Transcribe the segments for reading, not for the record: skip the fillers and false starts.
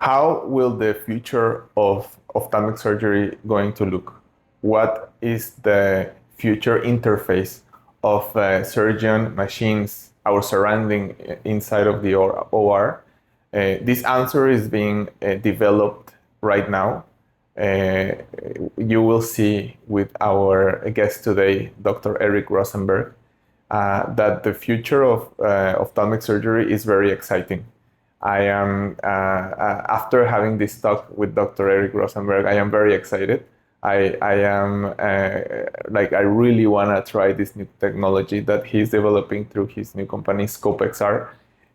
how will the future of ophthalmic surgery going to look? What is the future interface of surgeon, machines, our surrounding inside of the OR? This answer is being developed right now. You will see with our guest today, Dr. Eric Rosenberg, that the future of ophthalmic surgery is very exciting. I am, after having this talk with Dr. Eric Rosenberg, I am very excited. I am I really want to try this new technology that he's developing through his new company, ScopeXR.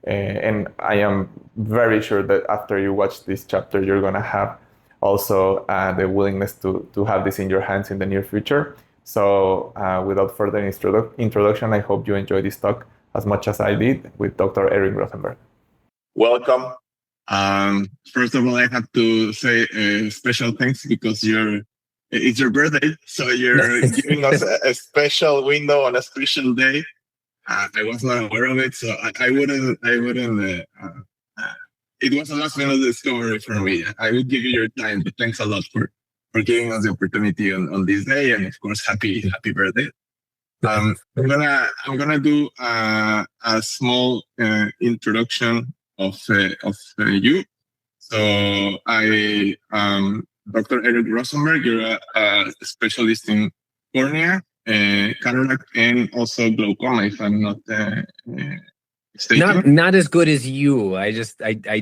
And I am very sure that after you watch this chapter, you're going to have also the willingness to have this in your hands in the near future. So without further introduction, I hope you enjoy this talk as much as I did with Dr. Eric Rosenberg. Welcome. First of all, I have to say special thanks because it's your birthday, so you're giving us a special window on a special day. I was not aware of it, so I wouldn't. It was a last minute discovery for me. I would give you your time, but thanks a lot for giving us the opportunity on this day, and of course, happy birthday. I'm gonna do a small introduction of you. So I Dr. Eric Rosenberg. You're a specialist in cornea, cataract, and also glaucoma, if I'm not mistaken. Not as good as you. I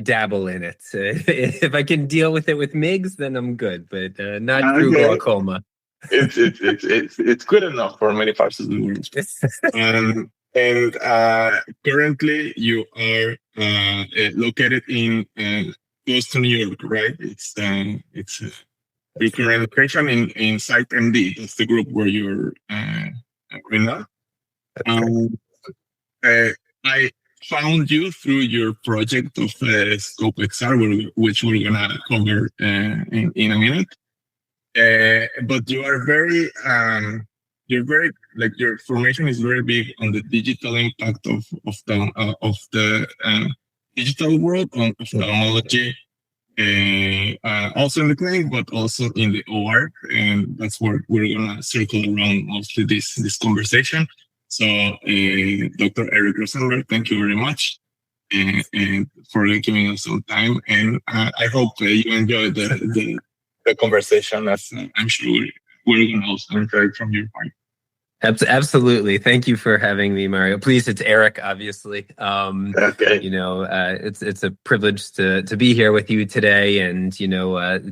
dabble in it. If I can deal with it with MIGS, then I'm good, but not through glaucoma. It's good enough for many parts of the world. And currently you are located in close to New York, right? It's your current location in Site MD. That's the group where you're right now. I found you through your project of ScopeXR, which we're gonna cover in a minute. But you are your formation is very big on the digital impact of the digital world on ophthalmology, also in the clinic, but also in the OR, and that's where we're gonna circle around mostly this conversation. So, Dr. Eric Rosenberg, thank you very much and for giving us some time, and I hope you enjoyed the conversation, as I'm sure we're going to also enjoy it from your part. Absolutely. Thank you for having me, Mario. Please, it's Eric, obviously. Okay. It's a privilege to be here with you today and,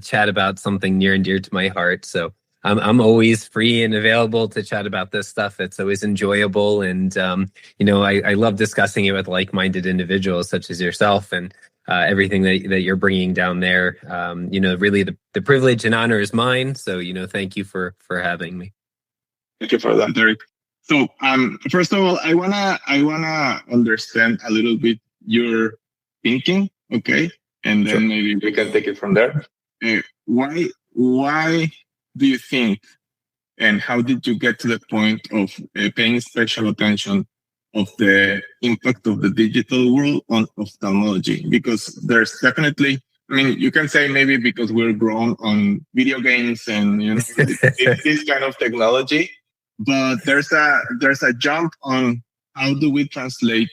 chat about something near and dear to my heart. So I'm always free and available to chat about this stuff. It's always enjoyable. And, I love discussing it with like-minded individuals such as yourself and everything that you're bringing down there. Really the privilege and honor is mine. So, thank you for having me. Thank you for that, Eric. So, first of all, I wanna understand a little bit your thinking, okay? And then maybe we can take it from there. Why do you think, and how did you get to the point of paying special attention of the impact of the digital world on ophthalmology? Because there's definitely, you can say maybe because we're grown on video games and this kind of technology, but there's a jump on how do we translate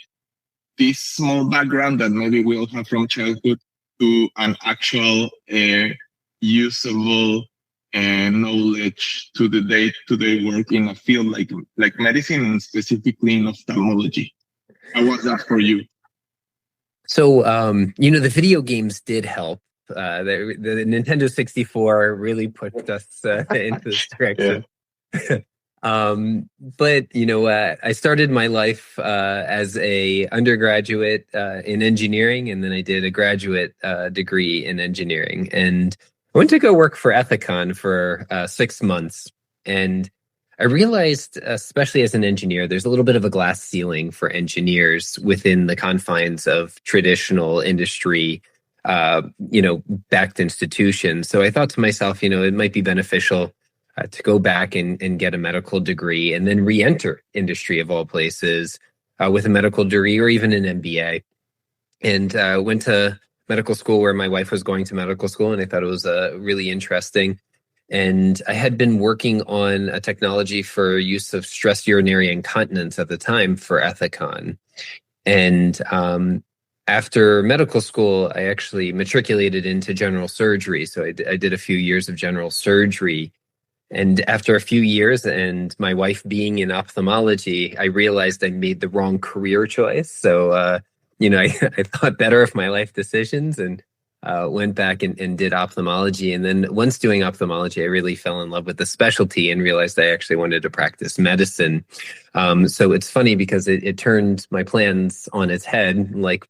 this small background that maybe we'll have from childhood to an actual usable knowledge to the day-to-day work in a field like medicine and specifically in ophthalmology. How was that for you? So, the video games did help. The Nintendo 64 really pushed us into this direction. Yeah. But I started my life as a undergraduate in engineering, and then I did a graduate degree in engineering. And I went to go work for Ethicon for 6 months. And I realized, especially as an engineer, there's a little bit of a glass ceiling for engineers within the confines of traditional industry, backed institutions. So I thought to myself, it might be beneficial to go back and get a medical degree and then re-enter industry of all places with a medical degree or even an MBA. And went to medical school where my wife was going to medical school, and I thought it was really interesting. And I had been working on a technology for use of stress urinary incontinence at the time for Ethicon. And after medical school, I actually matriculated into general surgery. So I did a few years of general surgery. And after a few years and my wife being in ophthalmology, I realized I made the wrong career choice. So, I thought better of my life decisions and went back and did ophthalmology. And then once doing ophthalmology, I really fell in love with the specialty and realized I actually wanted to practice medicine. So it's funny because it turned my plans on its head, like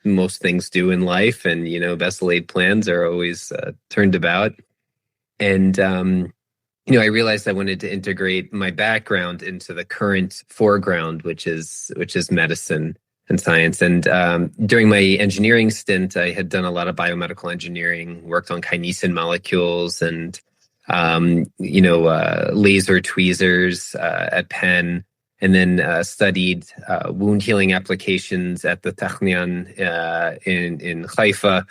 most things do in life. And, best laid plans are always turned about. And, I realized I wanted to integrate my background into the current foreground, which is medicine and science. And during my engineering stint, I had done a lot of biomedical engineering, worked on kinesin molecules and, laser tweezers at Penn, and then studied wound healing applications at the Technion in Haifa.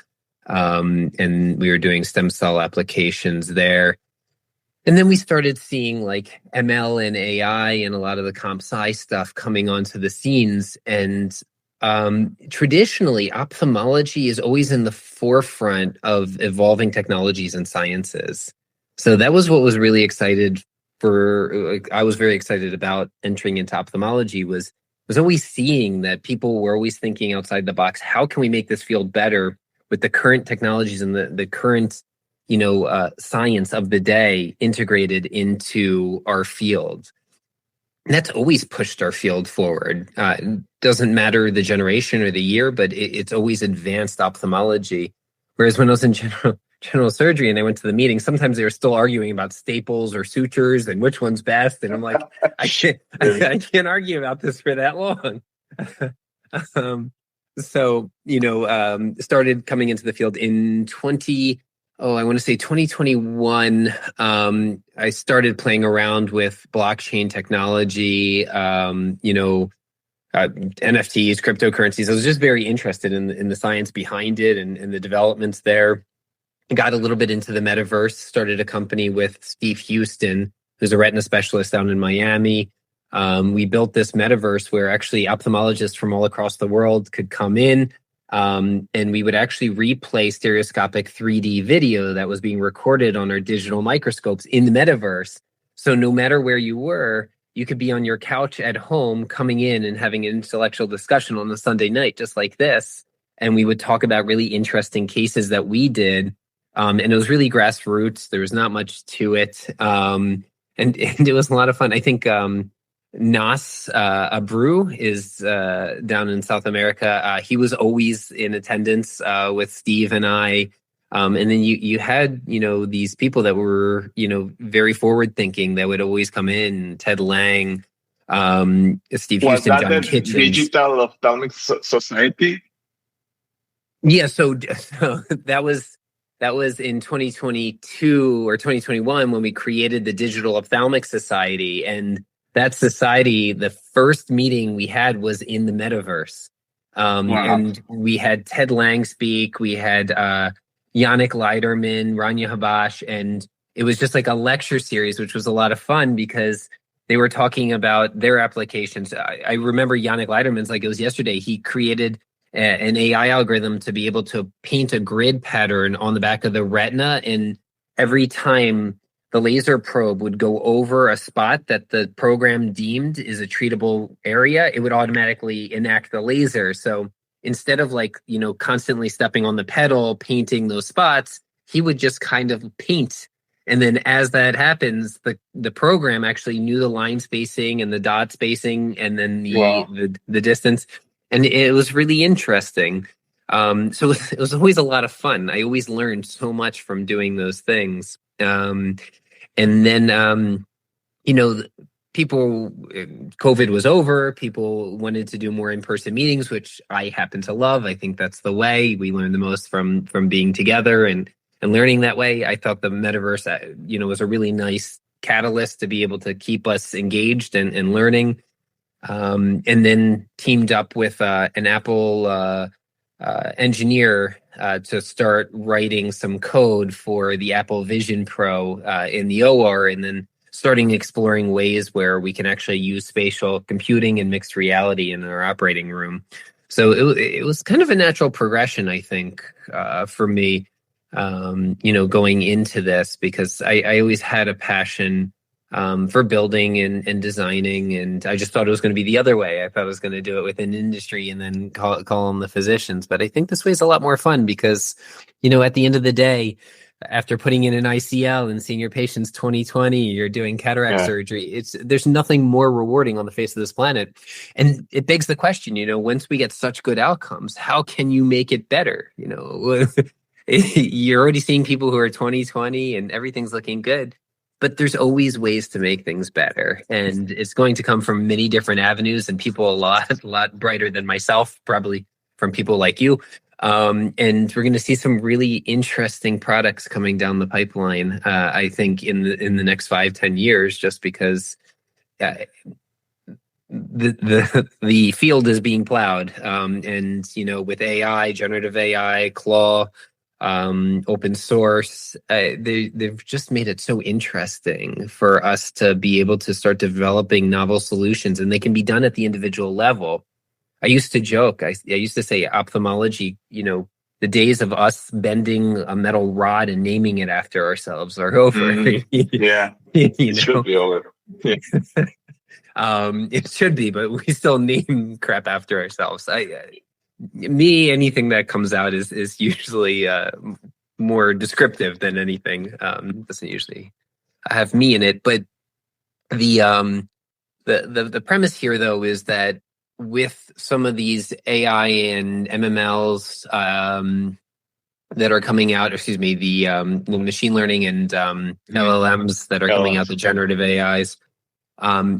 And we were doing stem cell applications there. And then we started seeing like ML and AI and a lot of the comp sci stuff coming onto the scenes. And traditionally, ophthalmology is always in the forefront of evolving technologies and sciences. So that was what was really I was very excited about entering into ophthalmology was always seeing that people were always thinking outside the box. How can we make this field better with the current technologies and the current science of the day integrated into our field? And that's always pushed our field forward. Doesn't matter the generation or the year, but it's always advanced ophthalmology. Whereas when I was in general surgery and I went to the meeting, sometimes they were still arguing about staples or sutures and which one's best. And I'm like, I can't argue about this for that long. Started coming into the field in 2021, I started playing around with blockchain technology, NFTs, cryptocurrencies. I was just very interested in the science behind it and the developments there. I got a little bit into the metaverse, started a company with Steve Houston, who's a retina specialist down in Miami. We built this metaverse where actually ophthalmologists from all across the world could come in, and we would actually replay stereoscopic 3D video that was being recorded on our digital microscopes in the metaverse. So no matter where you were, you could be on your couch at home coming in and having an intellectual discussion on a Sunday night, just like this. And we would talk about really interesting cases that we did. And it was really grassroots. There was not much to it. And it was a lot of fun. I think Nas Abreu is down in South America. He was always in attendance with Steve and I. And then you had, these people that were, very forward thinking that would always come in. Ted Lang, Steve Houston, Was that John the Kitchens. Digital Ophthalmic Society? Yeah, so that was in 2022 or 2021 when we created the Digital Ophthalmic Society. And that society, the first meeting we had was in the metaverse. Wow. And we had Ted Lang speak, we had Yannick Leiderman, Rania Habash, and it was just like a lecture series, which was a lot of fun because they were talking about their applications. I remember Yannick Leiderman's like it was yesterday. He created an AI algorithm to be able to paint a grid pattern on the back of the retina, and every time the laser probe would go over a spot that the program deemed is a treatable area, it would automatically enact the laser. So instead of constantly stepping on the pedal, painting those spots, he would just kind of paint. And then as that happens, the program actually knew the line spacing and the dot spacing and then the distance. And it was really interesting. So it was always a lot of fun. I always learned so much from doing those things. And then, COVID was over. People wanted to do more in-person meetings, which I happen to love. I think that's the way we learn the most from being together and learning that way. I thought the metaverse, was a really nice catalyst to be able to keep us engaged and learning. And then teamed up with an Apple engineer to start writing some code for the Apple Vision Pro in the OR, and then starting exploring ways where we can actually use spatial computing and mixed reality in our operating room. So it was kind of a natural progression, I think, for me, going into this, because I always had a passion for building and designing, and I just thought it was going to be the other way. I thought I was going to do it within industry and then call them the physicians. But I think this way is a lot more fun because, at the end of the day, after putting in an ICL and seeing your patients 20/20, you're doing cataract surgery. There's nothing more rewarding on the face of this planet. And it begs the question, once we get such good outcomes, how can you make it better? You're already seeing people who are 20/20 and everything's looking good. But there's always ways to make things better. And it's going to come from many different avenues, and people a lot brighter than myself, probably from people like you. And we're going to see some really interesting products coming down the pipeline, I think, in the next 5-10 years, just because the field is being plowed. And, with AI, generative AI, Claw, open source, they've just made it so interesting for us to be able to start developing novel solutions, and they can be done at the individual level. I used to joke, I used to say ophthalmology, the days of us bending a metal rod and naming it after ourselves are over. Yeah, it should be over. Yeah. It should be, but we still name crap after ourselves. Anything that comes out is usually more descriptive than anything. Doesn't usually have me in it. But the premise here, though, is that with some of these AI and MMLs that are coming out, the machine learning and LLMs that are coming out, the generative AIs,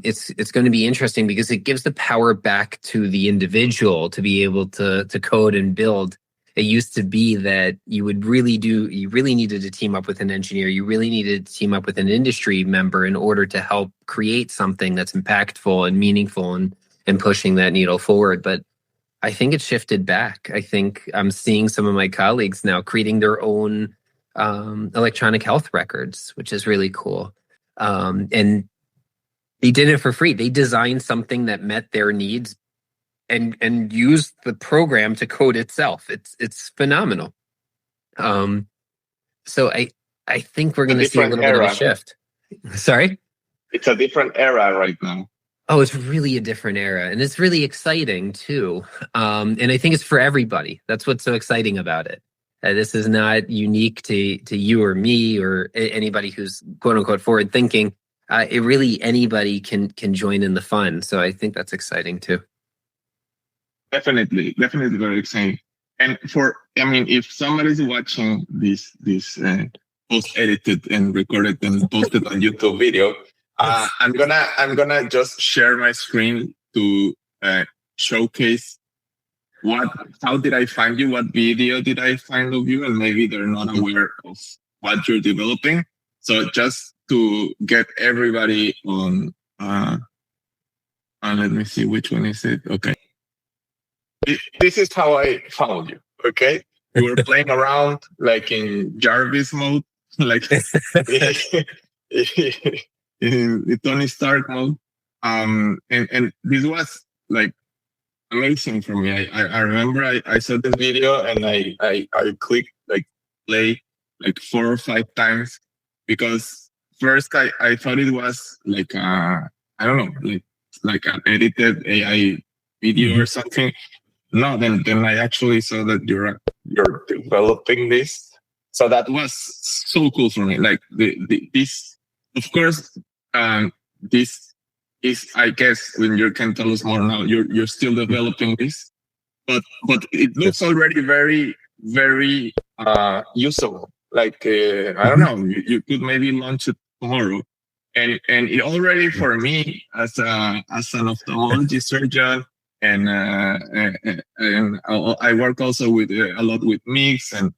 it's going to be interesting because it gives the power back to the individual to be able to code and build. It used to be that you really needed to team up with an engineer. You really needed to team up with an industry member in order to help create something that's impactful and meaningful and pushing that needle forward. But I think it's shifted back. I think I'm seeing some of my colleagues now creating their own electronic health records, which is really cool. And they did it for free. They designed something that met their needs and used the program to code itself. It's phenomenal. So I think we're going to see a little bit of a shift. Sorry? It's a different era right now. Oh, it's really a different era, and it's really exciting too. And I think it's for everybody. That's what's so exciting about it. This is not unique to you or me or anybody who's quote unquote forward thinking. Anybody can join in the fun. So I think that's exciting too. Definitely very exciting. And if somebody's watching this post-edited and recorded and posted on YouTube video, I'm gonna just share my screen to showcase how did I find you, what video did I find of you, and maybe they're not aware of what you're developing. So just to get everybody on, let me see, which one is it? Okay. This is how I found you, okay? You were playing around like in Jarvis mode, like in Tony Stark mode. And this was like amazing for me. I remember I saw this video and I clicked like play like 4 or 5 times because first I thought it was like I don't know, like an edited AI video or something. No, then I actually saw that you're developing this. So that was so cool for me. Like this, of course, this is, I guess, when you can tell us more now, you're still developing this, but it looks already very, very usable. Like I don't know, you could maybe launch it tomorrow, and it already for me as an ophthalmology surgeon. And I work also with a lot with mix and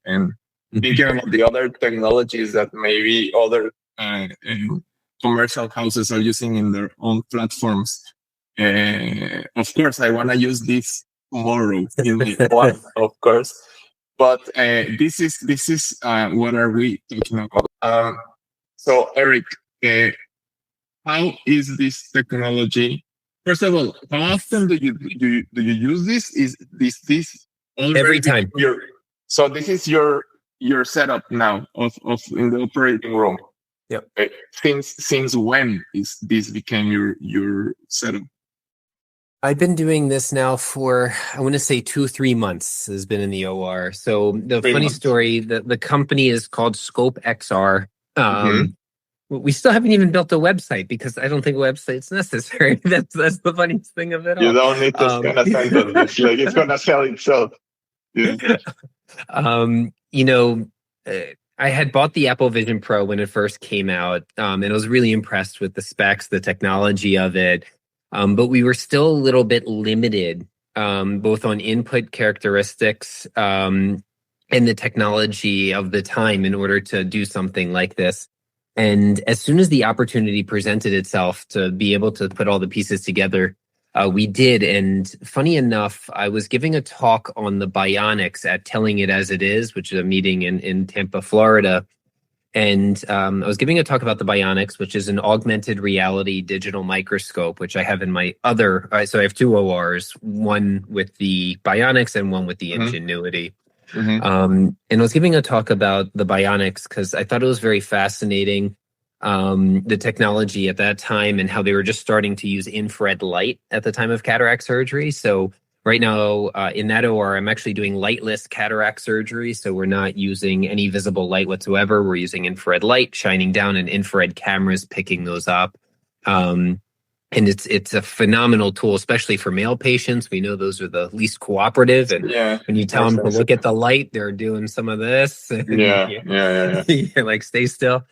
thinking about the other technologies that maybe other commercial houses are using in their own platforms. Of course, I want to use this tomorrow in one, of course. But this is what are we talking about? So Eric, how is this technology? First of all, how often do you use this? Is this already Every time? So this is your setup now of in the operating room. Yep. Since when is this became your setup? I've been doing this now for, I want to say 2-3 months has been in the OR. So the funny story, the company is called Scope XR. We still haven't even built a website because I don't think a website's necessary. That's the funniest thing of it all. You don't need to spend a sentence. Like it's gonna sell itself. Yeah. I had bought the Apple Vision Pro when it first came out, and I was really impressed with the specs, the technology of it. But we were still a little bit limited, both on input characteristics and the technology of the time in order to do something like this. And as soon as the opportunity presented itself to be able to put all the pieces together, we did. And funny enough, I was giving a talk on the bionics at Telling It As It Is, which is a meeting in Tampa, Florida. And I was giving a talk about the bionics, which is an augmented reality digital microscope, which I have in my other. So I have 2 ORs, one with the bionics and one with the Ingenuity. And I was giving a talk about the bionics because I thought it was very fascinating, the technology at that time and how they were just starting to use infrared light at the time of cataract surgery. So right now in that OR, I'm actually doing lightless cataract surgery. So we're not using any visible light whatsoever. We're using infrared light shining down and infrared cameras picking those up. And it's a phenomenal tool, especially for male patients. We know those are the least cooperative. And when you tell them to look at the light, they're doing some of this. You're like, stay still.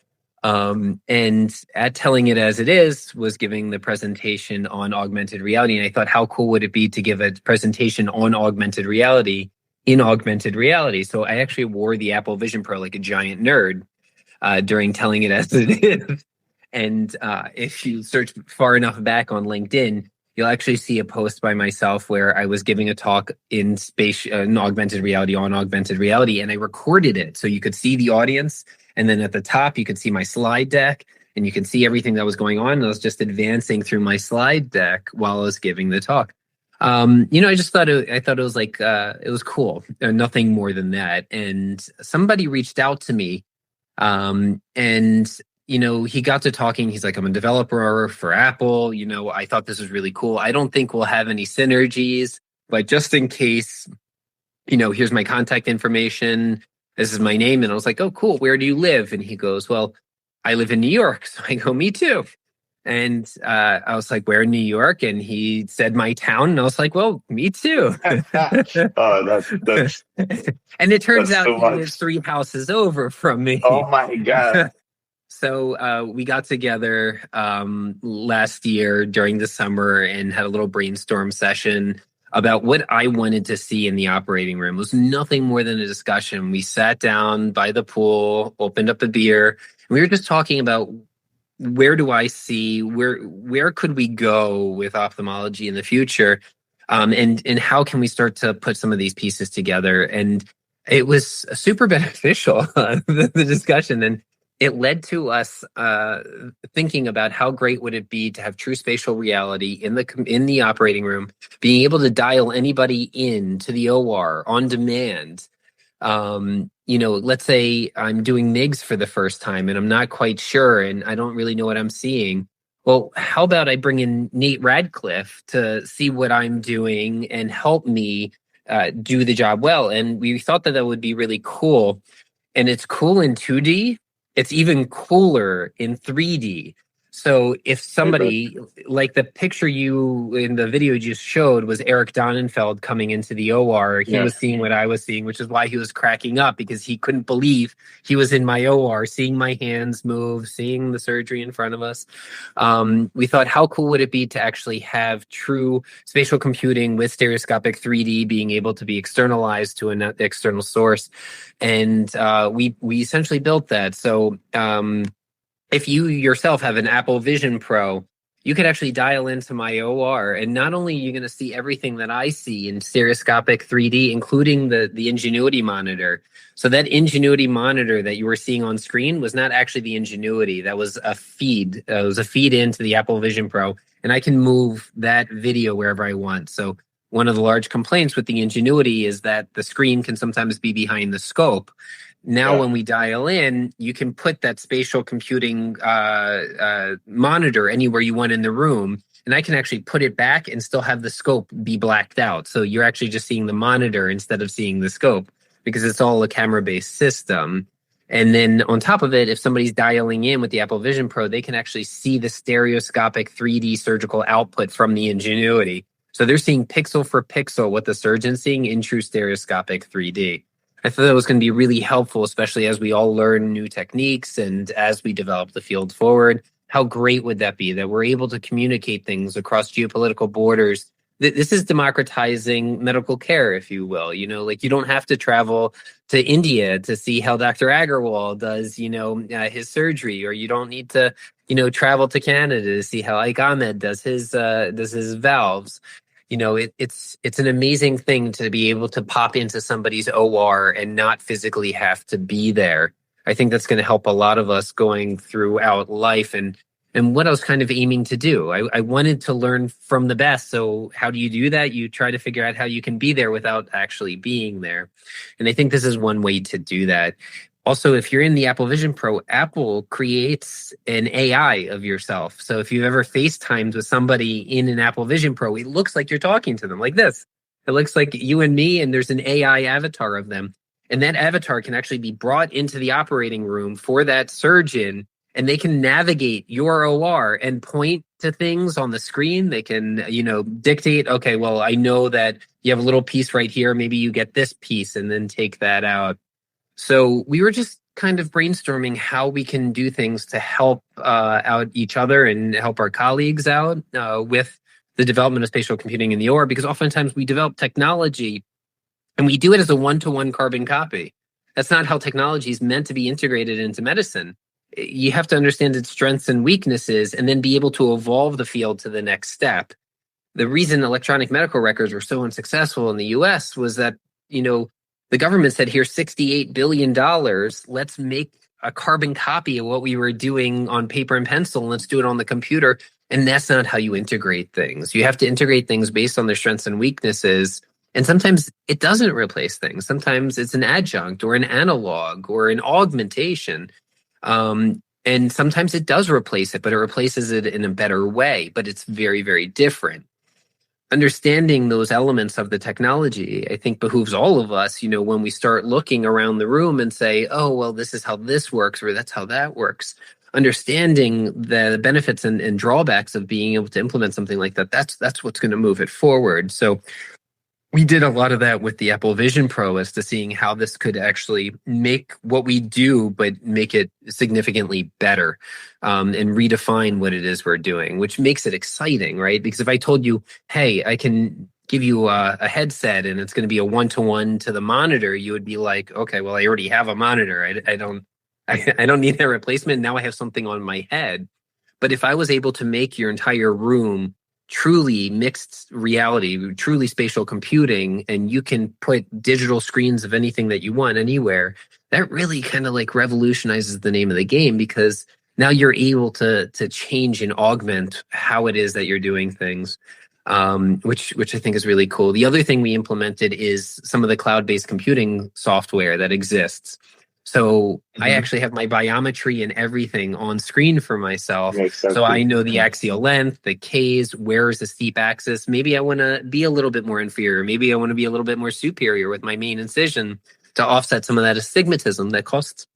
And at Telling It As It Is was giving the presentation on augmented reality. And I thought, how cool would it be to give a presentation on augmented reality in augmented reality? So I actually wore the Apple Vision Pro like a giant nerd during Telling It As It Is. And if you search far enough back on LinkedIn, you'll actually see a post by myself where I was giving a talk in augmented reality on augmented reality, and I recorded it so you could see the audience. And then at the top, you could see my slide deck, and you can see everything that was going on. And I was just advancing through my slide deck while I was giving the talk. I just thought it was like it was cool, nothing more than that. And somebody reached out to me, and he got to talking. He's like, I'm a developer for Apple. I thought this was really cool. I don't think we'll have any synergies, but just in case, here's my contact information. This is my name. And I was like, oh, cool. Where do you live? And he goes, well, I live in New York. So I go, me too. And I was like, where in New York? And he said my town. And I was like, well, me too. That's and it turns out he lives 3 houses over from me. Oh my God. So we got together last year during the summer and had a little brainstorm session about what I wanted to see in the operating room. It was nothing more than a discussion. We sat down by the pool, opened up a beer, and we were just talking about where do I see, where could we go with ophthalmology in the future, and how can we start to put some of these pieces together. And it was super beneficial, the discussion. And it led to us thinking about how great would it be to have true spatial reality in the operating room, being able to dial anybody in to the OR on demand. Let's say I'm doing MIGS for the first time and I'm not quite sure and I don't really know what I'm seeing. Well, how about I bring in Nate Radcliffe to see what I'm doing and help me do the job well? And we thought that would be really cool. And it's cool in 2D. It's even cooler in 3D. So if somebody, like the picture you in the video you just showed was Eric Donenfeld coming into the OR, he was seeing what I was seeing, which is why he was cracking up, because he couldn't believe he was in my OR, seeing my hands move, seeing the surgery in front of us. We thought, how cool would it be to actually have true spatial computing with stereoscopic 3D being able to be externalized to an external source? And we essentially built that. So if you yourself have an Apple Vision Pro, you could actually dial into my OR, and not only are you going to see everything that I see in stereoscopic 3D, including the Ingenuity monitor. So that Ingenuity monitor that you were seeing on screen was not actually the Ingenuity. That was a feed. It was a feed into the Apple Vision Pro, and I can move that video wherever I want. So one of the large complaints with the Ingenuity is that the screen can sometimes be behind the scope. Now, when we dial in, you can put that spatial computing monitor anywhere you want in the room, and I can actually put it back and still have the scope be blacked out. So you're actually just seeing the monitor instead of seeing the scope, because it's all a camera-based system. And then on top of it, if somebody's dialing in with the Apple Vision Pro, they can actually see the stereoscopic 3D surgical output from the Ingenuity. So they're seeing pixel for pixel what the surgeon's seeing in true stereoscopic 3D. I thought that was going to be really helpful, especially as we all learn new techniques and as we develop the field forward. How great would that be that we're able to communicate things across geopolitical borders? This is democratizing medical care, if you will. You know, like you don't have to travel to India to see how Dr. Agarwal does, his surgery, or you don't need to, travel to Canada to see how Ike Ahmed does his valves. It's an amazing thing to be able to pop into somebody's OR and not physically have to be there. I think that's going to help a lot of us going throughout life. And what I was kind of aiming to do, I wanted to learn from the best. So how do you do that? You try to figure out how you can be there without actually being there. And I think this is one way to do that. Also, if you're in the Apple Vision Pro, Apple creates an AI of yourself. So if you've ever FaceTimed with somebody in an Apple Vision Pro, it looks like you're talking to them like this. It looks like you and me, and there's an AI avatar of them. And that avatar can actually be brought into the operating room for that surgeon, and they can navigate your OR and point to things on the screen. They can, dictate, okay, well, I know that you have a little piece right here. Maybe you get this piece and then take that out. So we were just kind of brainstorming how we can do things to help out each other and help our colleagues out with the development of spatial computing in the OR, because oftentimes we develop technology and we do it as a one-to-one carbon copy. That's not how technology is meant to be integrated into medicine. You have to understand its strengths and weaknesses and then be able to evolve the field to the next step. The reason electronic medical records were so unsuccessful in the US was that, the government said, here's $68 billion. Let's make a carbon copy of what we were doing on paper and pencil. Let's do it on the computer. And that's not how you integrate things. You have to integrate things based on their strengths and weaknesses. And sometimes it doesn't replace things. Sometimes it's an adjunct or an analog or an augmentation. And sometimes it does replace it, but it replaces it in a better way. But it's very, very different. Understanding those elements of the technology, I think, behooves all of us, when we start looking around the room and say, oh, well, this is how this works, or that's how that works. Understanding the benefits and drawbacks of being able to implement something like that, that's what's going to move it forward. So we did a lot of that with the Apple Vision Pro as to seeing how this could actually make what we do, but make it significantly better and redefine what it is we're doing, which makes it exciting, right? Because if I told you, hey, I can give you a headset and it's going to be a one-to-one to the monitor, you would be like, okay, well, I already have a monitor. I don't need that replacement. Now I have something on my head. But if I was able to make your entire room truly mixed reality, truly spatial computing, and you can put digital screens of anything that you want anywhere, that really kind of like revolutionizes the name of the game, because now you're able to change and augment how it is that you're doing things, which I think is really cool. The other thing we implemented is some of the cloud-based computing software that exists. So I actually have my biometry and everything on screen for myself. So I know the axial length, the Ks, where is the steep axis. Maybe I want to be a little bit more inferior. Maybe I want to be a little bit more superior with my main incision to offset some of that astigmatism that costs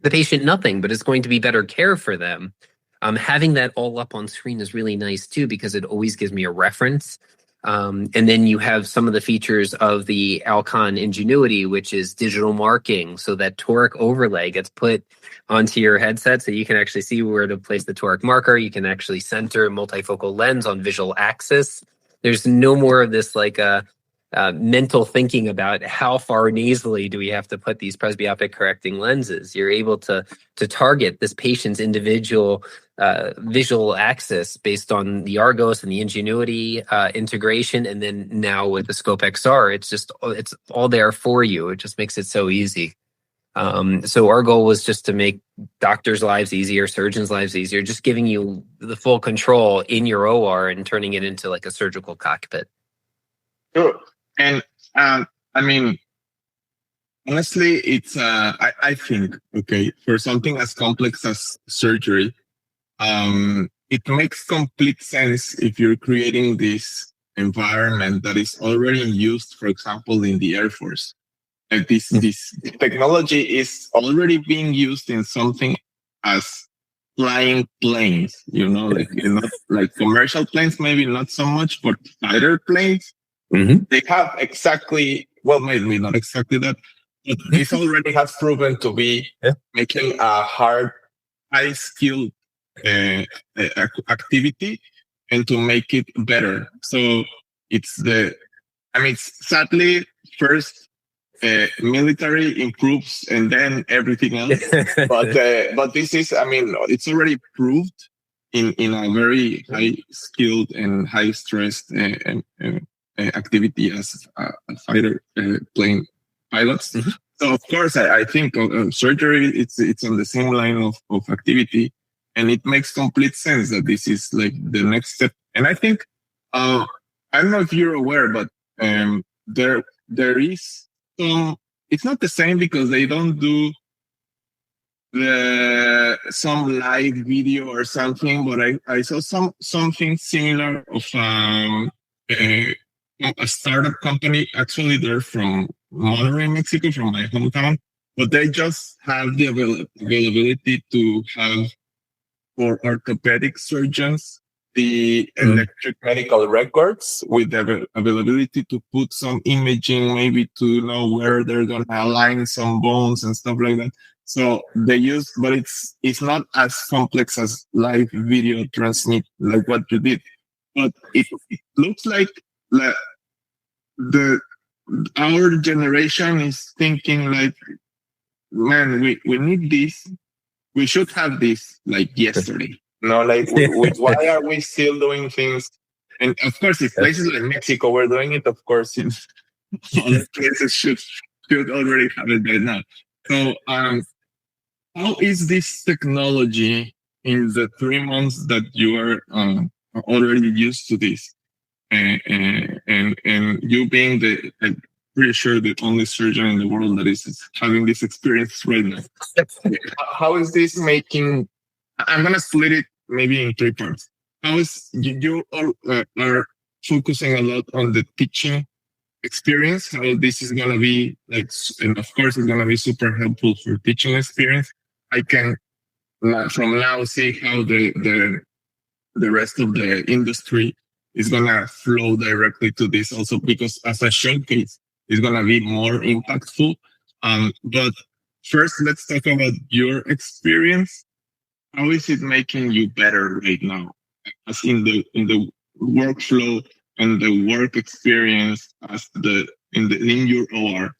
the patient nothing, but it's going to be better care for them. Having that all up on screen is really nice too, because it always gives me a reference. And then you have some of the features of the Alcon Ingenuity, which is digital marking. So that toric overlay gets put onto your headset so you can actually see where to place the toric marker. You can actually center a multifocal lens on visual axis. There's no more of this mental thinking about how far nasally do we have to put these presbyopic correcting lenses. You're able to target this patient's individual visual axis based on the Argos and the Ingenuity integration, and then now with the Scope XR, it's all there for you. It just makes it so easy. So our goal was just to make doctors' lives easier, surgeons' lives easier, just giving you the full control in your OR and turning it into like a surgical cockpit. Sure. And I mean, honestly, it's I think, okay, for something as complex as surgery, it makes complete sense if you're creating this environment that is already used, for example, in the Air Force. This technology is already being used in something as flying planes, like commercial planes, maybe not so much, but fighter planes. Mm-hmm. They have maybe not exactly that, but this already has proven to be making a high skilled activity and to make it better. So it's sadly first military improves and then everything else. But this is, it's already proved in a very high skilled and high stressed activity as a fighter plane pilots. Mm-hmm. So of course, I think surgery it's on the same line of activity, and it makes complete sense that this is like the next step. And I think I don't know if you're aware, but there is some. It's not the same because they don't do some live video or something, but I saw something similar of a startup company. Actually, they're from Monterrey, Mexico, from my hometown, but they just have the availability to have for orthopedic surgeons the electric medical records with the availability to put some imaging, maybe to know where they're going to align some bones and stuff like that. So they use, but it's not as complex as live video transmit like what you did. But it looks like our generation is thinking like, man, we need this. We should have this like yesterday. Why are we still doing things? And of course, if places like Mexico were doing it, of course, in other places should already have it right now. So, how is this technology in the 3 months that you are already used to this, and you being I'm pretty sure the only surgeon in the world that is having this experience right now? How is this making? I'm gonna split it maybe in 3 parts. How is you are focusing a lot on the teaching experience? How this is gonna be like, and of course it's gonna be super helpful for teaching experience. I can from now see how the rest of the industry is gonna flow directly to this also, because as a showcase, it's gonna be more impactful. But first, let's talk about your experience. How is it making you better right now, as in the workflow and the work experience as in your OR?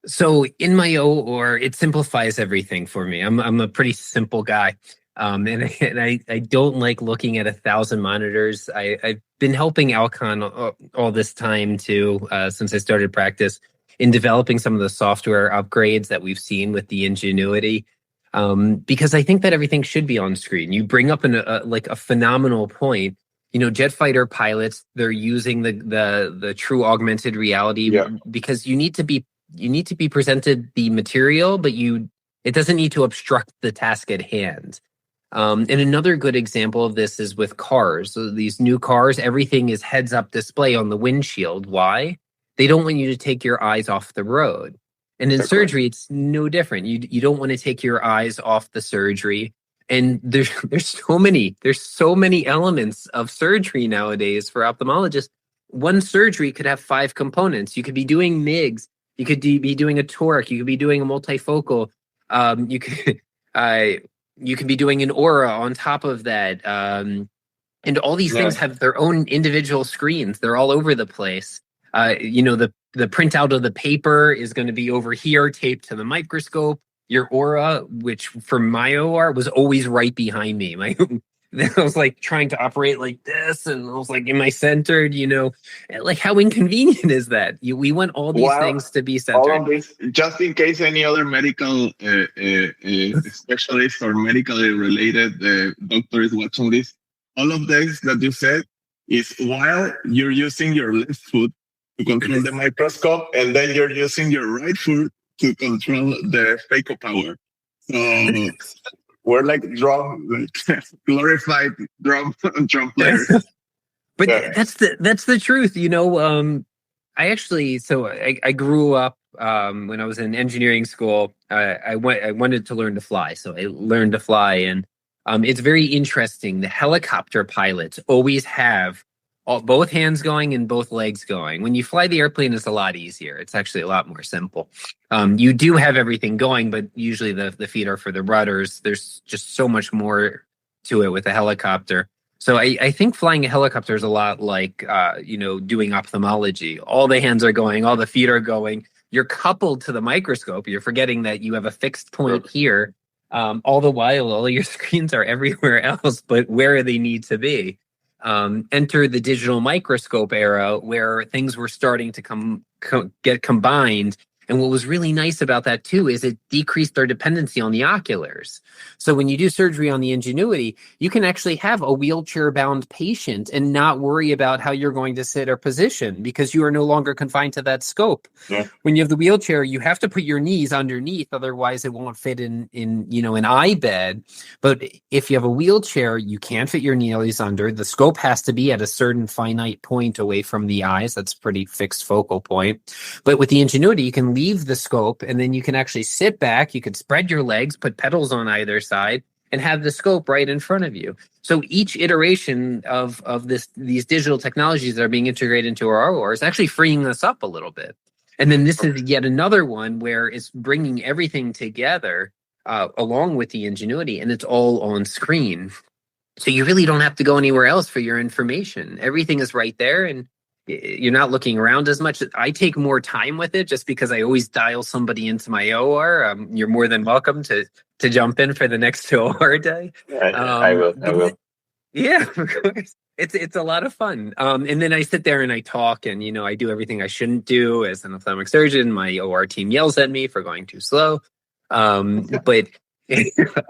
So in my OR, it simplifies everything for me. I'm a pretty simple guy, and I don't like looking at 1,000 monitors. I've been helping Alcon all this time too, since I started practice, in developing some of the software upgrades that we've seen with the Ingenuity. Because I think that everything should be on screen. You bring up a phenomenal point. Jet fighter pilots, they're using the true augmented reality because you need to be presented the material, but it doesn't need to obstruct the task at hand. And another good example of this is with cars. So these new cars, everything is heads-up display on the windshield. Why? They don't want you to take your eyes off the road. And in surgery, it's no different. You don't want to take your eyes off the surgery. And there's so many elements of surgery nowadays for ophthalmologists. One surgery could have 5 components. You could be doing MIGS. You could be doing a toric. You could be doing a multifocal. You could be doing an aura on top of that. And all these things have their own individual screens. They're all over the place. The printout of the paper is going to be over here, taped to the microscope. your aura, which for my OR was always right behind me. I was like trying to operate like this, and I was like, am I centered? Like how inconvenient is that? We want all these things to be centered. All of this, just in case any other medical specialist or medically related doctor is watching this, all of this that you said is while you're using your left foot to control the microscope, and then you're using your right foot to control the phaco power. So we're like glorified drum players. But that's the truth, I grew up when I was in engineering school. I wanted to learn to fly, so I learned to fly, and it's very interesting. The helicopter pilots always have both hands going and both legs going. When you fly the airplane, it's a lot easier. It's actually a lot more simple. You do have everything going, but usually the feet are for the rudders. There's just so much more to it with a helicopter. So I think flying a helicopter is a lot like, doing ophthalmology. All the hands are going, all the feet are going. You're coupled to the microscope. You're forgetting that you have a fixed point here. All the while, all your screens are everywhere else, but where they need to be. Enter the digital microscope era where things were starting to get combined. And what was really nice about that too is it decreased our dependency on the oculars. So when you do surgery on the Ingenuity, you can actually have a wheelchair-bound patient and not worry about how you're going to sit or position because you are no longer confined to that scope. Yeah. When you have the wheelchair, you have to put your knees underneath, otherwise it won't fit in an eye bed. But if you have a wheelchair, you can't fit your knees under. The scope has to be at a certain finite point away from the eyes. That's a pretty fixed focal point. But with the Ingenuity, you can leave the scope and then you can actually sit back. You could spread your legs, put pedals on either side, and have the scope right in front of you. So each iteration of these digital technologies that are being integrated into our OR is actually freeing us up a little bit. And then this is yet another one where it's bringing everything together along with the Ingenuity, and it's all on screen. So you really don't have to go anywhere else for your information. Everything is right there, and you're not looking around as much. I take more time with it just because I always dial somebody into my OR. You're more than welcome to jump in for the next OR day. I will. Yeah, of course. It's a lot of fun. And then I sit there and I talk, and I do everything I shouldn't do as an ophthalmic surgeon. My OR team yells at me for going too slow. But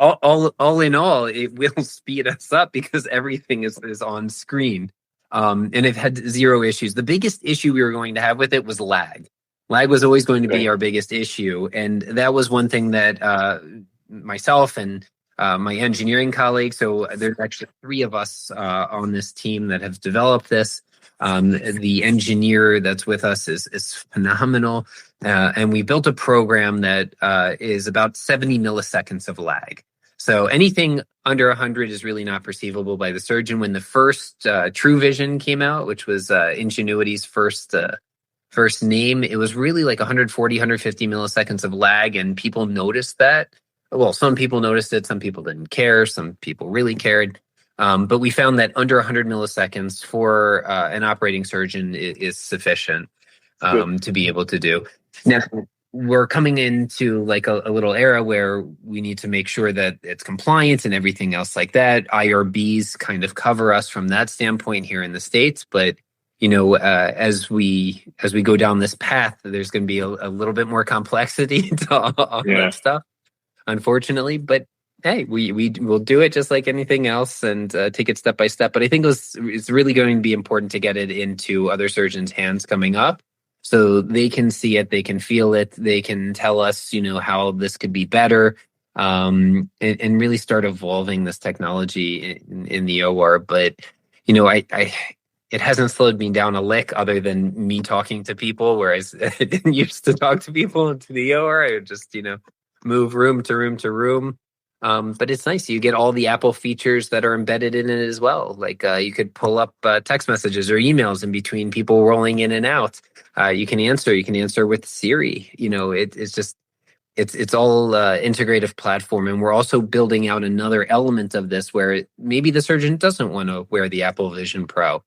all in all, it will speed us up because everything is on screen. And it had zero issues. The biggest issue we were going to have with it was lag. Lag was always going to be our biggest issue. And that was one thing that myself and my engineering colleagues, so there's actually 3 of us on this team that have developed this. The engineer that's with us is phenomenal. And we built a program that is about 70 milliseconds of lag. So anything under 100 is really not perceivable by the surgeon. When the first True Vision came out, which was Ingenuity's first name, it was really like 140, 150 milliseconds of lag, and people noticed that. Well, some people noticed it, some people didn't care, some people really cared. But we found that under 100 milliseconds for an operating surgeon is sufficient to be able to do. Now, we're coming into like a little era where we need to make sure that it's compliant and everything else like that. IRBs kind of cover us from that standpoint here in the States. But, as we go down this path, there's going to be a little bit more complexity to all that stuff, unfortunately. But hey, we will do it just like anything else and take it step by step. But I think it's really going to be important to get it into other surgeons' hands coming up, so they can see it, they can feel it, they can tell us, how this could be better, and really start evolving this technology in the OR. But, it hasn't slowed me down a lick other than me talking to people, whereas I didn't used to talk to people into the OR. I would just, move room to room to room. But it's nice. You get all the Apple features that are embedded in it as well. Like you could pull up text messages or emails in between people rolling in and out. You can answer with Siri. It's all integrative platform. And we're also building out another element of this where maybe the surgeon doesn't want to wear the Apple Vision Pro.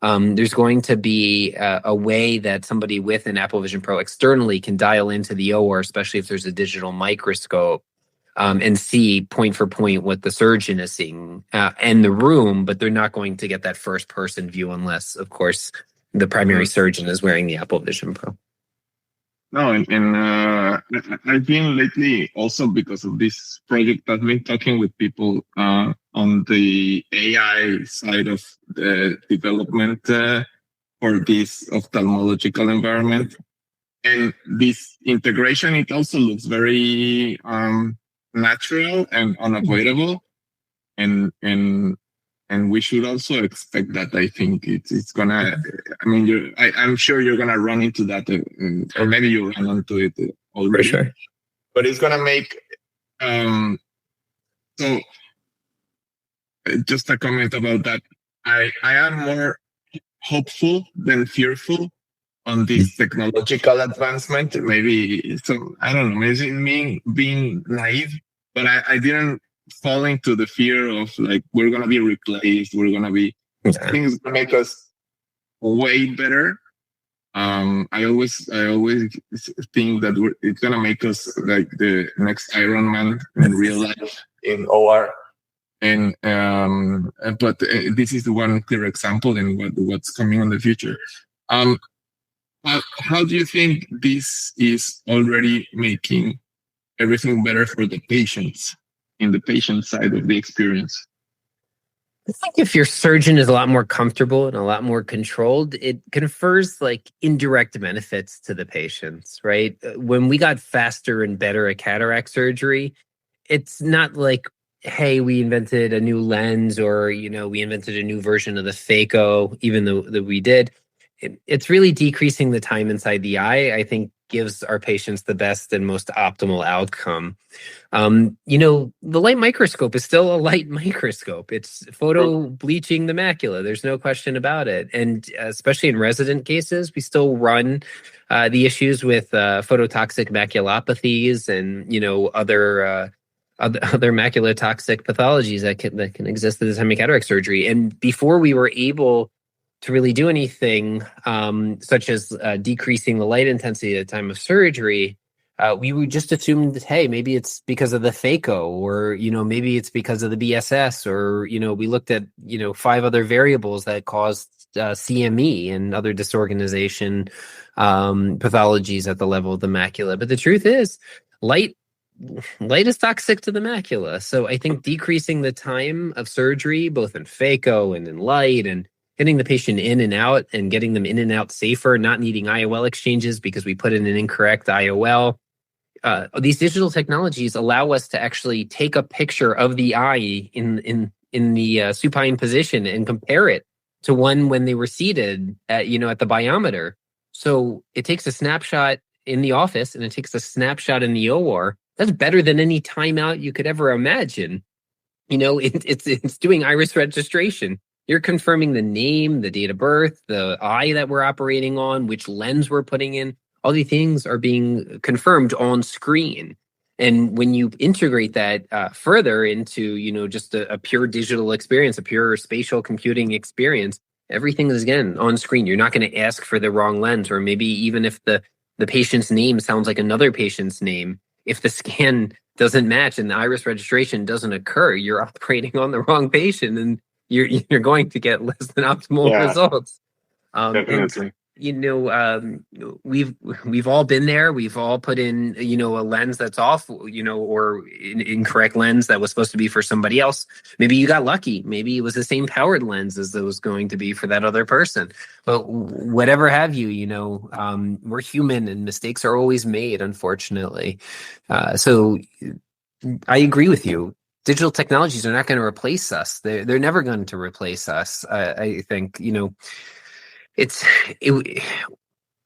There's going to be a way that somebody with an Apple Vision Pro externally can dial into the OR, especially if there's a digital microscope, and see point for point what the surgeon is seeing in the room, but they're not going to get that first person view unless, of course, the primary surgeon is wearing the Apple Vision Pro. No, and I've been lately also because of this project, I've been talking with people on the AI side of the development for this ophthalmological environment. And this integration, it also looks very natural and unavoidable. And we should also expect that. I think it's gonna. I mean, I'm sure you're gonna run into that, or maybe you run into it already. For sure. But it's gonna make. So, just a comment about that. I am more hopeful than fearful on this technological advancement. Maybe so. I don't know. Maybe being naive, but I didn't fall into the fear of like we're gonna be replaced. We're gonna be things gonna make us way better. I always think that it's gonna make us like the next Iron Man in real life in OR. And but this is the one clear example in what's coming in the future. How do you think this is already making everything better for the patients? In the patient side of the experience? I think if your surgeon is a lot more comfortable and a lot more controlled, it confers like indirect benefits to the patients, right? When we got faster and better at cataract surgery, it's not like, hey, we invented a new lens or, we invented a new version of the phaco, even though that we did. It's really decreasing the time inside the eye, I think, gives our patients the best and most optimal outcome. The light microscope is still a light microscope. It's photo bleaching the macula. There's no question about it. And especially in resident cases, we still run the issues with phototoxic maculopathies and, other maculotoxic pathologies that can exist at the time of cataract surgery. And before we were able to really do anything, such as decreasing the light intensity at the time of surgery, we would just assume that, hey, maybe it's because of the phaco, or, maybe it's because of the BSS, or, we looked at, 5 other variables that caused CME and other disorganization pathologies at the level of the macula. But the truth is, light is toxic to the macula. So I think decreasing the time of surgery, both in phaco and in light, and getting the patient in and out and getting them in and out safer, not needing IOL exchanges because we put in an incorrect IOL. These digital technologies allow us to actually take a picture of the eye in the supine position and compare it to one when they were seated at the biometer. So it takes a snapshot in the office and it takes a snapshot in the OR. That's better than any timeout you could ever imagine. It's doing iris registration. You're confirming the name, the date of birth, the eye that we're operating on, which lens we're putting in. All these things are being confirmed on screen. And when you integrate that further into, just a pure digital experience, a pure spatial computing experience, everything is, again, on screen. You're not going to ask for the wrong lens, or maybe even if the patient's name sounds like another patient's name, if the scan doesn't match and the iris registration doesn't occur, you're operating on the wrong patient, and you're going to get less than optimal results. Definitely. We've all been there. We've all put in, a lens that's off, or an incorrect lens that was supposed to be for somebody else. Maybe you got lucky. Maybe it was the same powered lens as it was going to be for that other person. But whatever have you, we're human and mistakes are always made, unfortunately. So I agree with you. Digital technologies are not going to replace us. They're never going to replace us. I think,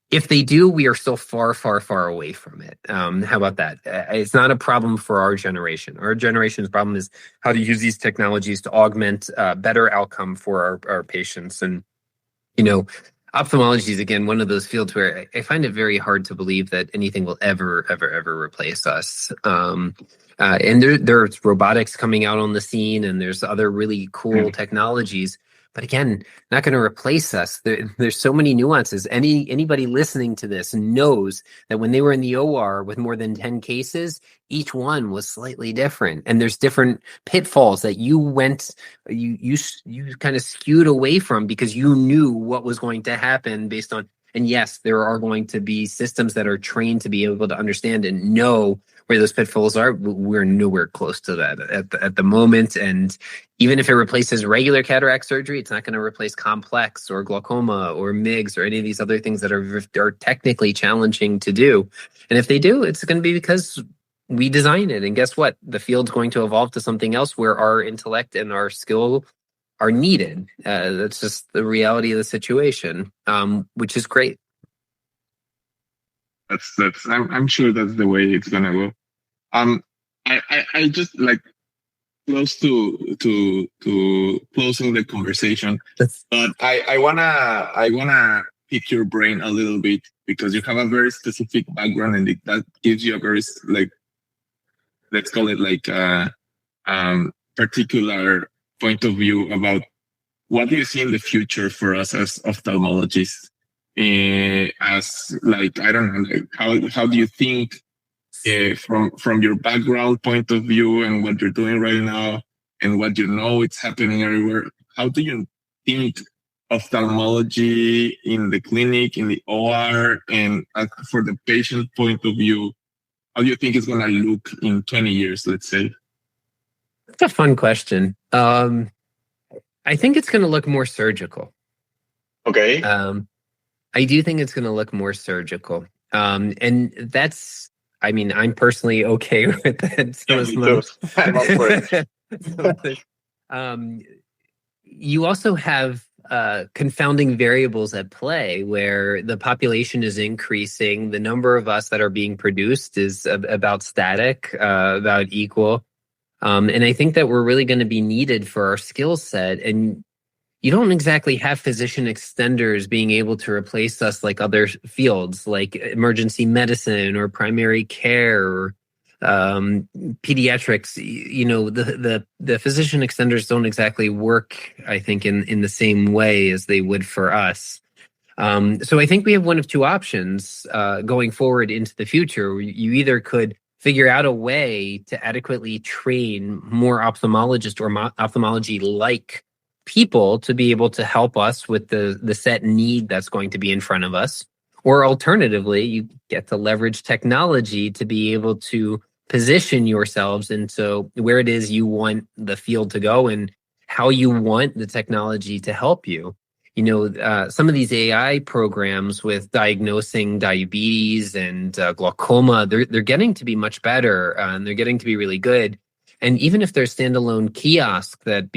if they do, we are still far, far, far away from it. How about that? It's not a problem for our generation. Our generation's problem is how to use these technologies to augment better outcome for our patients. And, ophthalmology is, again, one of those fields where I find it very hard to believe that anything will ever, ever, ever replace us. And there's robotics coming out on the scene, and there's other really cool technologies. But again, not going to replace us. There's so many nuances. Anybody listening to this knows that when they were in the OR with more than 10 cases, each one was slightly different. And there's different pitfalls that you kind of skewed away from because you knew what was going to happen based on. And yes, there are going to be systems that are trained to be able to understand and know where those pitfalls are. We're nowhere close to that at the moment. And even if it replaces regular cataract surgery, it's not going to replace complex or glaucoma or MIGS or any of these other things that are technically challenging to do. And if they do, it's going to be because we design it. And guess what? The field's going to evolve to something else where our intellect and our skill are needed. That's just the reality of the situation, which is great. I'm sure that's the way it's gonna go. I just like close to closing the conversation, but I wanna pick your brain a little bit because you have a very specific background and that gives you a very let's call it like particular point of view about what do you see in the future for us as ophthalmologists? As like, I don't know, like how do you think from your background point of view and what you're doing right now and what you know it's happening everywhere, how do you think ophthalmology in the clinic, in the OR, and for the patient point of view, how do you think it's going to look in 20 years, let's say? That's a fun question. I think it's going to look more surgical. Okay. I do think it's going to look more surgical. And that's, I mean, I'm personally okay with that. I'm up for it. You also have confounding variables at play where the population is increasing. The number of us that are being produced is about static, about equal. And I think that we're really going to be needed for our skill set. And you don't exactly have physician extenders being able to replace us like other fields, like emergency medicine or primary care or pediatrics. You know, the physician extenders don't exactly work, I think, in the same way as they would for us. So I think we have one of two options going forward into the future. You either could figure out a way to adequately train more ophthalmologists or ophthalmology-like people to be able to help us with the set need that's going to be in front of us. Or alternatively, you get to leverage technology to be able to position yourselves into where it is you want the field to go and how you want the technology to help you. You know, some of these AI programs with diagnosing diabetes and glaucoma, they're getting to be much better and they're getting to be really good. And even if there's standalone kiosks that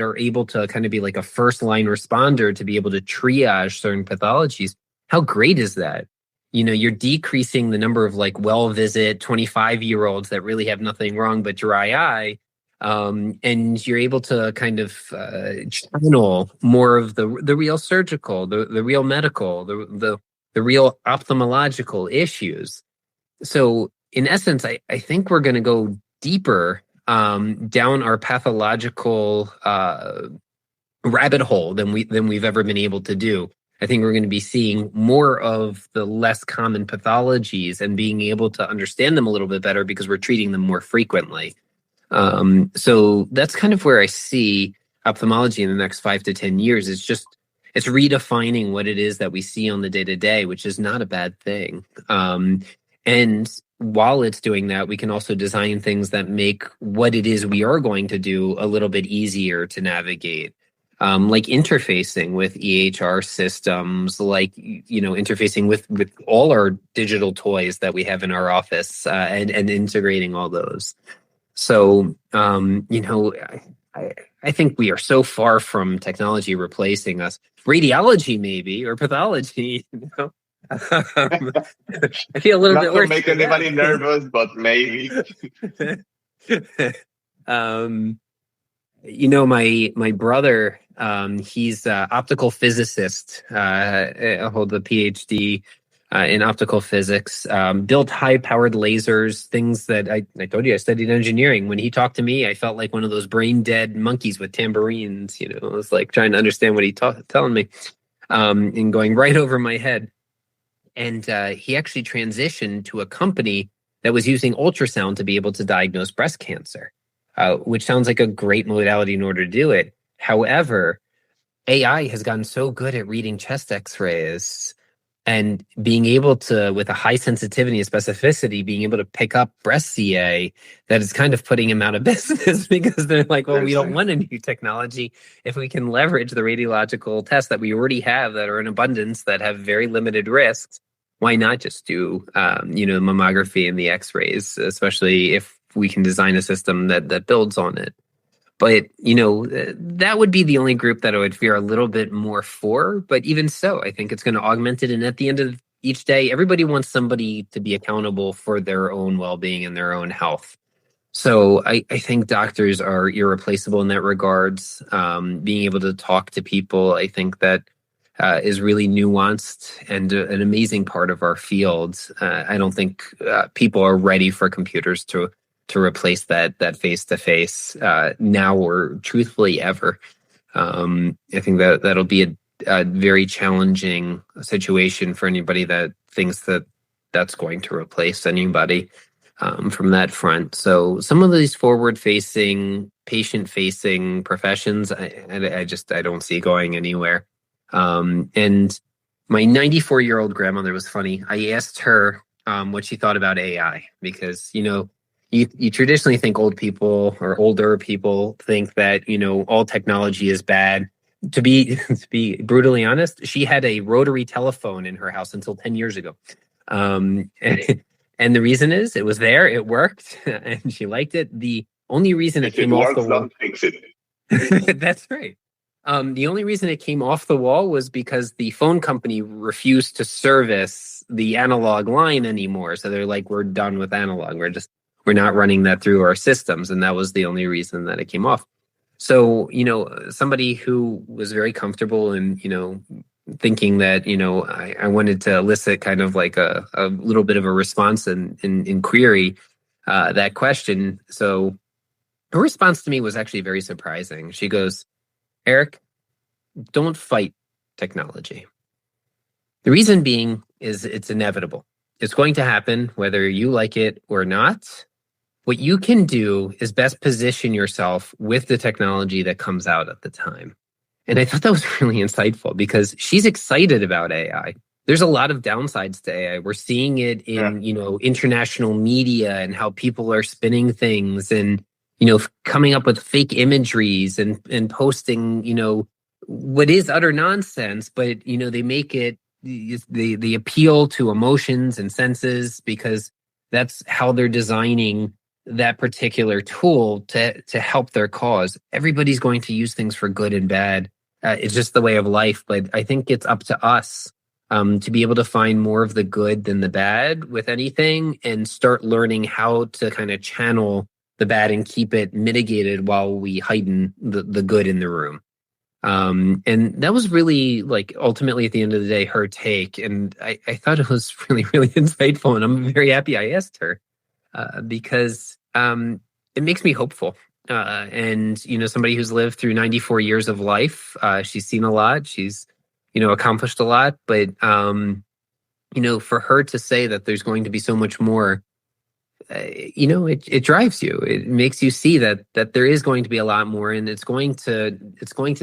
are able to kind of be like a first line responder to be able to triage certain pathologies, how great is that? You know, you're decreasing the number of like well-visit 25-year-olds that really have nothing wrong but dry eye. And you're able to kind of channel more of the real surgical, the real medical, the real ophthalmological issues. So in essence, I think we're going to go deeper down our pathological rabbit hole than we've ever been able to do. I think we're going to be seeing more of the less common pathologies and being able to understand them a little bit better because we're treating them more frequently. So that's kind of where I see ophthalmology in the next 5 to 10 years. It's redefining what it is that we see on the day-to-day, which is not a bad thing. And while it's doing that, we can also design things that make what it is we are going to do a little bit easier to navigate. Like interfacing with EHR systems, like, you know, interfacing with all our digital toys that we have in our office and integrating all those. So, you know, I think we are so far from technology replacing us. Radiology, maybe, or pathology, you know. I feel a little bit worse. Not to make anybody nervous, but maybe. You know, my brother, he's an optical physicist, holds a PhD in optical physics, built high-powered lasers, things that I told you I studied engineering. When he talked to me, I felt like one of those brain-dead monkeys with tambourines. You know, I was like trying to understand what he telling me, and going right over my head. And he actually transitioned to a company that was using ultrasound to be able to diagnose breast cancer, which sounds like a great modality in order to do it. However, AI has gotten so good at reading chest x-rays and being able to, with a high sensitivity and specificity, being able to pick up breast CA, that is kind of putting him out of business, because they're like, well, we don't want a new technology if we can leverage the radiological tests that we already have that are in abundance, that have very limited risks. Why not just do, mammography and the x-rays, especially if we can design a system that builds on it. But, that would be the only group that I would fear a little bit more for. But even so, I think it's going to augment it. And at the end of each day, everybody wants somebody to be accountable for their own well-being and their own health. So I think doctors are irreplaceable in that regards. Being able to talk to people, I think that is really nuanced and an amazing part of our field. I don't think people are ready for computers to replace that face-to-face now, or truthfully ever. I think that'll be a very challenging situation for anybody that thinks that's going to replace anybody from that front. So some of these forward-facing, patient-facing professions, I don't see going anywhere. And my 94-year-old grandmother was funny. I asked her what she thought about AI, because, you traditionally think old people or older people think that, all technology is bad. To be brutally honest, she had a rotary telephone in her house until 10 years ago. And the reason is it was there, it worked, and she liked it. The only reason it came off the wall. Don't fix it. That's right. The only reason it came off the wall was because the phone company refused to service the analog line anymore. So they're like, we're done with analog. We're not running that through our systems. And that was the only reason that it came off. So, somebody who was very comfortable in, thinking that, I wanted to elicit kind of like a little bit of a response and query that question. So her response to me was actually very surprising. She goes, Eric, don't fight technology. The reason being is it's inevitable. It's going to happen whether you like it or not. What you can do is best position yourself with the technology that comes out at the time. And I thought that was really insightful, because she's excited about AI. There's a lot of downsides to AI. We're seeing it in, international media, and how people are spinning things and, coming up with fake imageries and posting, what is utter nonsense, but, they make it, they appeal to emotions and senses, because that's how they're designing that particular tool to help their cause. Everybody's going to use things for good and bad. It's just the way of life. But I think it's up to us to be able to find more of the good than the bad with anything, and start learning how to kind of channel the bad and keep it mitigated while we heighten the good in the room. And that was really, like, ultimately at the end of the day, her take. And I thought it was really, really insightful. And I'm very happy I asked her. Because it makes me hopeful. And, somebody who's lived through 94 years of life, she's seen a lot, she's, accomplished a lot. But, for her to say that there's going to be so much more, it drives you. It makes you see that there is going to be a lot more, and it's going to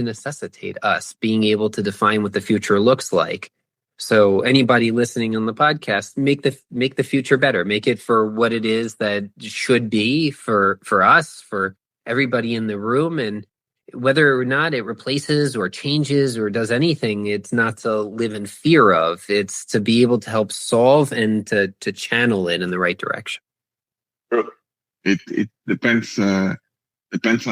necessitate us being able to define what the future looks like. So anybody listening on the podcast, make the future better. Make it for what it is that should be for us, for everybody in the room. And whether or not it replaces or changes or does anything, it's not to live in fear of. It's to be able to help solve and to channel it in the right direction. True. It depends on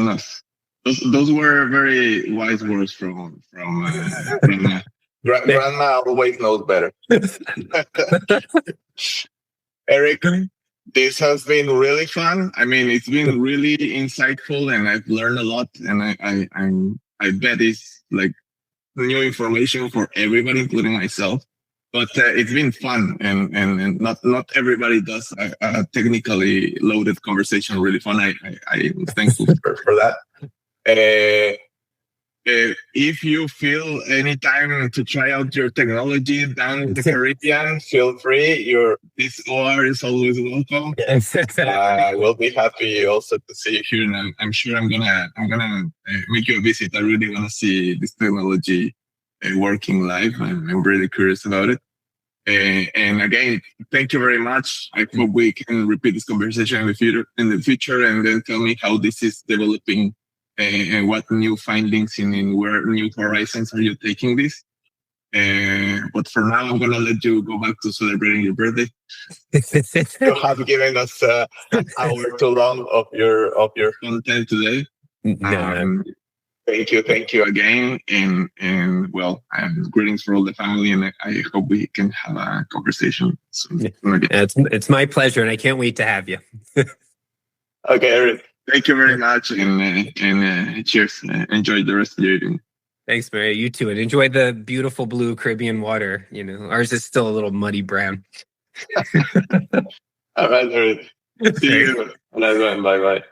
us. Those were very wise words from Grandma always knows better. Eric, this has been really fun. I mean, it's been really insightful, and I've learned a lot. And I bet it's like new information for everybody, including myself. But it's been fun, and not everybody does a technically loaded conversation really fun. I'm thankful for that. If you feel any time to try out your technology down in the Caribbean, feel free. This OR is always welcome. Yes, exactly. We'll be happy also to see you here, and I'm sure I'm gonna make you a visit. I really want to see this technology working live. I'm really curious about it. And again, thank you very much. I hope we can repeat this conversation in the future, and then tell me how this is developing. And what new findings in where new horizons are you taking this? But for now, I'm gonna let you go back to celebrating your birthday. You have given us an hour too long of your content today. Thank you again, and well, greetings for all the family, and I hope we can have a conversation soon. It's my pleasure, and I can't wait to have you. Okay, Eric. Thank you very much, and cheers. Enjoy the rest of your evening. Thanks, Mary. You too, and enjoy the beautiful blue Caribbean water. Ours is still a little muddy brown. All right, see you. Bye bye.